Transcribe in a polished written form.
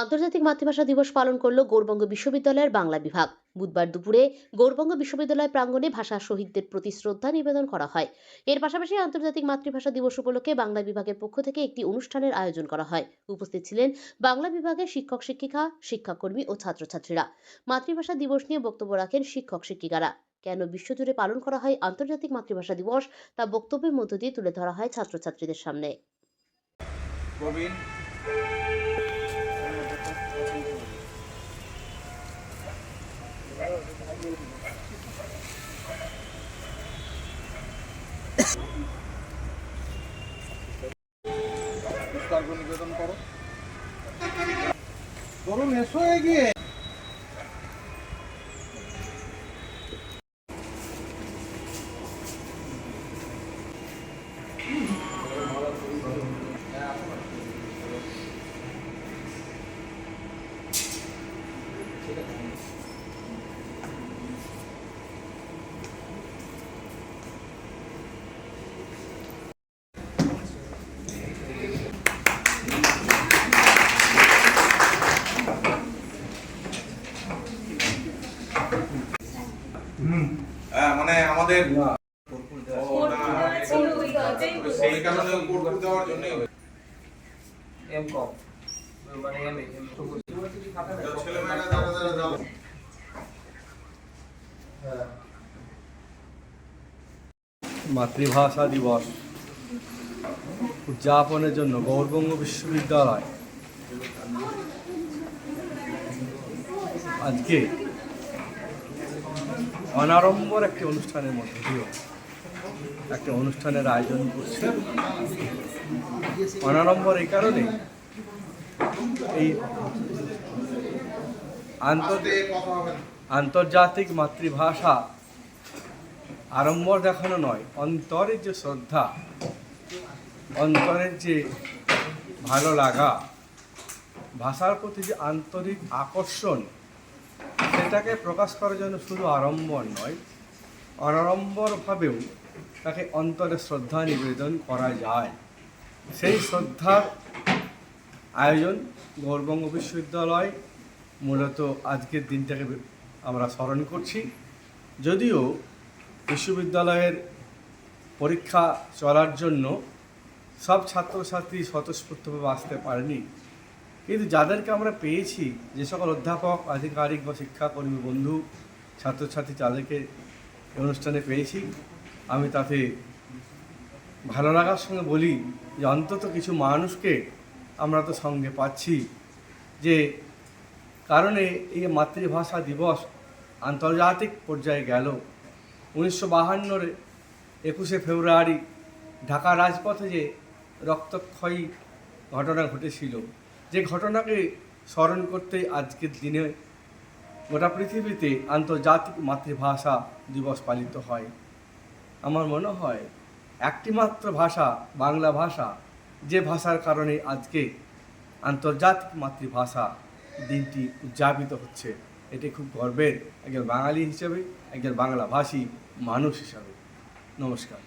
আন্তর্জাতিক মাতৃভাষা দিবস পালন করল গৌড়বঙ্গ বিশ্ববিদ্যালয়ের বাংলা বিভাগ। বুধবার দুপুরে গৌড়বঙ্গ বিশ্ববিদ্যালয় প্রাঙ্গণে ভাষা শহীদদের প্রতি শ্রদ্ধা নিবেদন করা হয়। এর পাশাপাশি আন্তর্জাতিক মাতৃভাষা দিবস উপলক্ষে বাংলা বিভাগের পক্ষ থেকে একটি অনুষ্ঠানের আয়োজন করা হয়। উপস্থিত ছিলেন বাংলা বিভাগের শিক্ষক শিক্ষিকা, শিক্ষাকর্মী ও ছাত্রছাত্রীরা। মাতৃভাষা দিবস নিয়ে বক্তব্য রাখেন শিক্ষক শিক্ষিকারা। কেন বিশ্বজুড়ে পালন করা হয় আন্তর্জাতিক মাতৃভাষা দিবস তা বক্তব্যের মধ্য দিয়ে তুলে ধরা হয় ছাত্রছাত্রীদের সামনে। নিবেদন করো, ধরুন এসো এগিয়ে। মানে আমাদের সেই কারণে কোর্ট দেওয়ার জন্য মাতৃভাষা দিবস উদযাপনের জন্য গৌড়বঙ্গ বিশ্ববিদ্যালয় আজকে অনাড়ম্বর একটি অনুষ্ঠানের মধ্যে দিয়েও একটা অনুষ্ঠানের আয়োজন করছে। অনাড়ম্বর এই কারণে এই আন্তর্জাতিক মাতৃভাষা আড়ম্বর দেখানো নয়, অন্তরের যে শ্রদ্ধা, অন্তরের যে ভালো লাগা, ভাষার প্রতি যে আন্তরিক আকর্ষণ, সেটাকে প্রকাশ করার জন্য শুধু আড়ম্বর নয়, অনাড়ম্বরভাবেও তাকে অন্তরে শ্রদ্ধা নিবেদন করা যায়। সেই শ্রদ্ধার আয়োজন গৌড়বঙ্গ বিশ্ববিদ্যালয় মূলত আজকের দিনটাকে আমরা স্মরণ করছি। যদিও বিশ্ববিদ্যালয়ের পরীক্ষা চলার জন্য সব ছাত্রছাত্রী স্বতঃস্ফূর্তভাবে আসতে পারেনি, কিন্তু যাদেরকে আমরা পেয়েছি, যে সকল অধ্যাপক, আধিকারিক বা শিক্ষাকর্মী বন্ধু, ছাত্রছাত্রী যাদেরকে এই অনুষ্ঠানে পেয়েছি, আমি তাতে ভালো লাগার সঙ্গে বলি যে অন্তত কিছু মানুষকে আমরা তো সঙ্গে পাচ্ছি, যে কারণে এই মাতৃভাষা দিবস আন্তর্জাতিক পর্যায়ে গেল। 1952-র 21শে ফেব্রুয়ারি ঢাকা রাজপথে যে রক্তক্ষয়ী ঘটনা ঘটেছিল, যে ঘটনাকে স্মরণ করতে আজকের দিনে গোটা পৃথিবীতে আন্তর্জাতিক মাতৃভাষা দিবস পালিত হয়। আমার মনে হয় একটিমাত্র ভাষা, বাংলা ভাষা, যে ভাষার কারণে আজকে আন্তর্জাতিক মাতৃভাষা দিনটি উদযাপিত হচ্ছে, এটি খুব গর্বের একজন বাঙালি হিসেবে, একজন বাংলাভাষী মানুষ হিসাবে। নমস্কার।